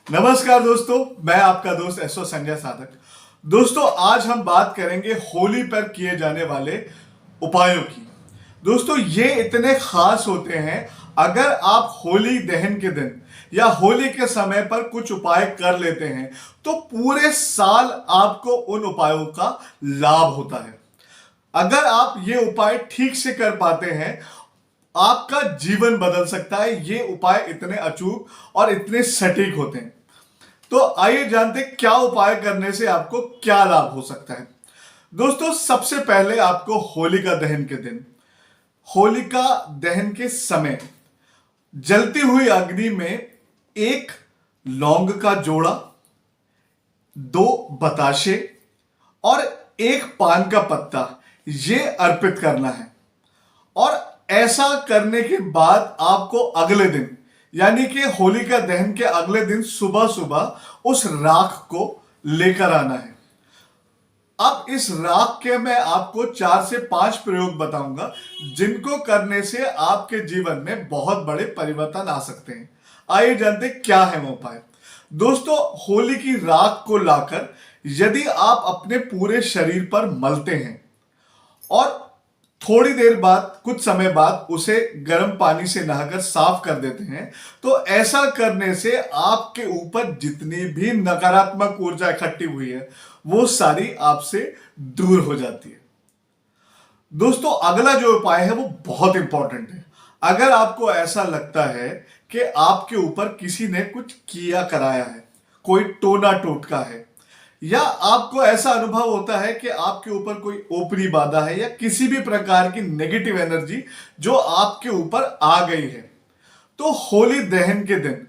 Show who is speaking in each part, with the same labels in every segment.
Speaker 1: नमस्कार दोस्तों, मैं आपका दोस्त एसओ संजय साधक। दोस्तों, आज हम बात करेंगे होली पर किए जाने वाले उपायों की। दोस्तों, ये इतने खास होते हैं। अगर आप होली दहन के दिन या होली के समय पर कुछ उपाय कर लेते हैं तो पूरे साल आपको उन उपायों का लाभ होता है। अगर आप ये उपाय ठीक से कर पाते हैं, आपका जीवन बदल सकता है। ये उपाय इतने अचूक और इतने सटीक होते हैं। तो आइए जानते हैं क्या उपाय करने से आपको क्या लाभ हो सकता है। दोस्तों, सबसे पहले आपको होलिका दहन के दिन, होलिका दहन के समय जलती हुई अग्नि में एक लौंग का जोड़ा, दो बताशे और एक पान का पत्ता ये अर्पित करना है। और ऐसा करने के बाद आपको अगले दिन यानी कि होलिका दहन के अगले दिन सुबह सुबह उस राख को लेकर आना है। अब इस राख के मैं आपको 4 से 5 प्रयोग बताऊंगा जिनको करने से आपके जीवन में बहुत बड़े परिवर्तन आ सकते हैं। आइए जानते हैं क्या है वो उपाय। दोस्तों, होली की राख को लाकर यदि आप अपने पूरे शरीर पर मलते हैं और थोड़ी देर बाद, कुछ समय बाद उसे गर्म पानी से नहाकर साफ कर देते हैं, तो ऐसा करने से आपके ऊपर जितनी भी नकारात्मक ऊर्जा इकट्ठी हुई है वो सारी आपसे दूर हो जाती है। दोस्तों, अगला जो उपाय है वो बहुत इंपॉर्टेंट है। अगर आपको ऐसा लगता है कि आपके ऊपर किसी ने कुछ किया कराया है, कोई टोना टोटका है, या आपको ऐसा अनुभव होता है कि आपके ऊपर कोई ओपरी बाधा है या किसी भी प्रकार की नेगेटिव एनर्जी जो आपके ऊपर आ गई है, तो होली दहन के दिन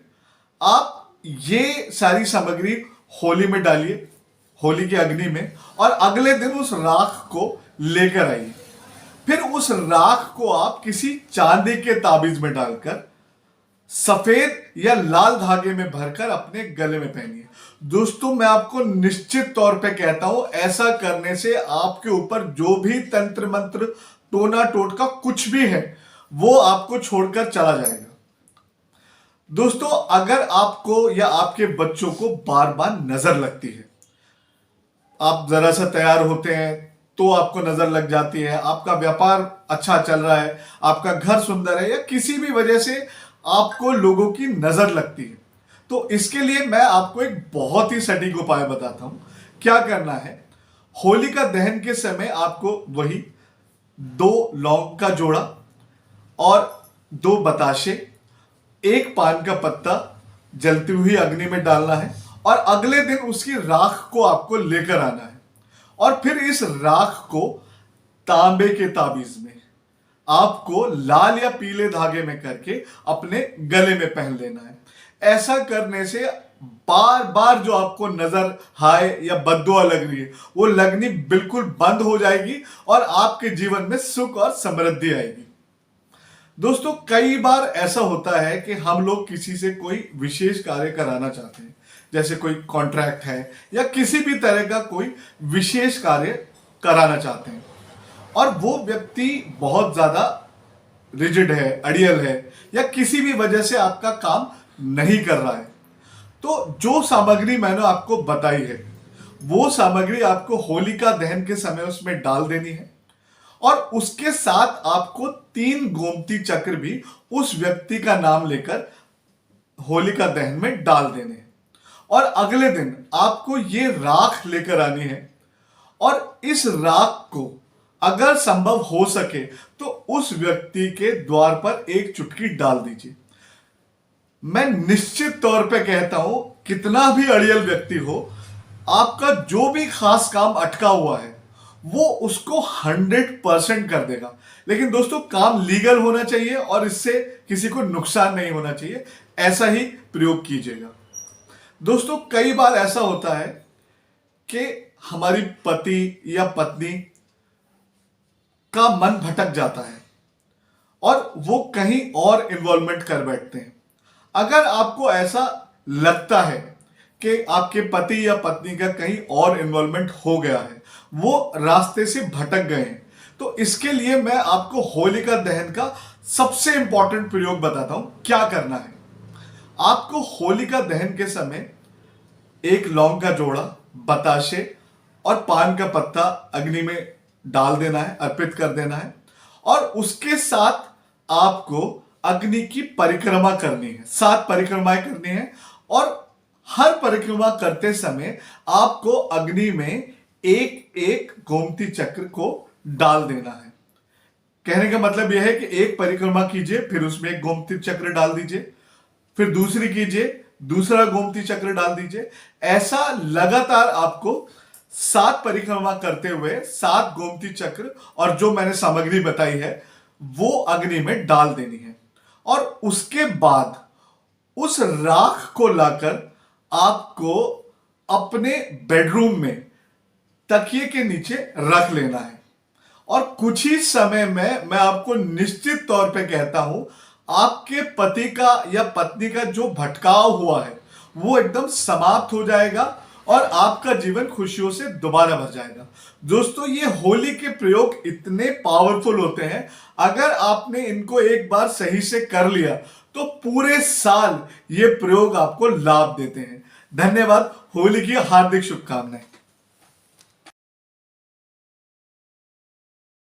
Speaker 1: आप ये सारी सामग्री होली में डालिए, होली की अग्नि में, और अगले दिन उस राख को लेकर आइए। फिर उस राख को आप किसी चांदी के ताबीज में डालकर सफेद या लाल धागे में भरकर अपने गले में पहनिए। दोस्तों, मैं आपको निश्चित तौर पे कहता हूं, ऐसा करने से आपके ऊपर जो भी तंत्र मंत्र, टोना टोटका कुछ भी है वो आपको छोड़कर चला जाएगा। दोस्तों, अगर आपको या आपके बच्चों को बार बार नजर लगती है, आप जरा सा तैयार होते हैं तो आपको नजर लग जाती है, आपका व्यापार अच्छा चल रहा है, आपका घर सुंदर है, या किसी भी वजह से आपको लोगों की नजर लगती है, तो इसके लिए मैं आपको एक बहुत ही सटीक उपाय बताता हूं। क्या करना है, होलिका दहन के समय आपको वही 2 लौंग का जोड़ा और 2 बताशे, एक पान का पत्ता जलती हुई अग्नि में डालना है, और अगले दिन उसकी राख को आपको लेकर आना है। और फिर इस राख को तांबे के ताबीज में आपको लाल या पीले धागे में करके अपने गले में पहन लेना है। ऐसा करने से बार बार जो आपको नजर हाय या बद्दुआ लग रही है वो लगनी बिल्कुल बंद हो जाएगी और आपके जीवन में सुख और समृद्धि आएगी। दोस्तों, कई बार ऐसा होता है कि हम लोग किसी से कोई विशेष कार्य कराना चाहते हैं, जैसे कोई कॉन्ट्रैक्ट है या किसी भी तरह का कोई विशेष कार्य कराना चाहते हैं, और वो व्यक्ति बहुत ज्यादा रिजिड है, अड़ियल है, या किसी भी वजह से आपका काम नहीं कर रहा है, तो जो सामग्री मैंने आपको बताई है वो सामग्री आपको होलिका दहन के समय उसमें डाल देनी है, और उसके साथ आपको 3 गोमती चक्र भी उस व्यक्ति का नाम लेकर होलिका दहन में डाल देने हैं। और अगले दिन आपको ये राख लेकर आनी है, और इस राख को अगर संभव हो सके तो उस व्यक्ति के द्वार पर एक चुटकी डाल दीजिए। मैं निश्चित तौर पे कहता हूं, कितना भी अड़ियल व्यक्ति हो, आपका जो भी खास काम अटका हुआ है वो उसको 100% कर देगा। लेकिन दोस्तों, काम लीगल होना चाहिए और इससे किसी को नुकसान नहीं होना चाहिए। ऐसा ही प्रयोग कीजिएगा। दोस्तों, कई बार ऐसा होता है कि हमारी पति या पत्नी का मन भटक जाता है और वो कहीं और इन्वॉल्वमेंट कर बैठते हैं। अगर आपको ऐसा लगता है कि आपके पति या पत्नी का कहीं और इन्वॉल्वमेंट हो गया है, वो रास्ते से भटक गए हैं, तो इसके लिए मैं आपको होलिका दहन का सबसे इंपॉर्टेंट प्रयोग बताता हूं। क्या करना है, आपको होलिका दहन के समय एक लौंग का जोड़ा, बताशे और पान का पत्ता अग्नि में डाल देना है, अर्पित कर देना है। और उसके साथ आपको अग्नि की परिक्रमा करनी है, 7 परिक्रमाएं करनी है। और हर परिक्रमा करते समय आपको अग्नि में एक एक गोमती चक्र को डाल देना है। कहने का मतलब यह है कि एक परिक्रमा कीजिए, फिर उसमें एक गोमती चक्र डाल दीजिए, फिर दूसरी कीजिए, दूसरा गोमती चक्र डाल दीजिए। ऐसा लगातार आपको 7 परिक्रमा करते हुए 7 गोमती चक्र और जो मैंने सामग्री बताई है वो अग्नि में डाल देनी है। और उसके बाद उस राख को लाकर आपको अपने बेडरूम में तकिए के नीचे रख लेना है। और कुछ ही समय में, मैं आपको निश्चित तौर पे कहता हूं, आपके पति का या पत्नी का जो भटकाव हुआ है वो एकदम समाप्त हो जाएगा और आपका जीवन खुशियों से दोबारा भर जाएगा। दोस्तों, ये होली के प्रयोग इतने पावरफुल होते हैं, अगर आपने इनको एक बार सही से कर लिया तो पूरे साल ये प्रयोग आपको लाभ देते हैं। धन्यवाद। होली की हार्दिक शुभकामनाएं।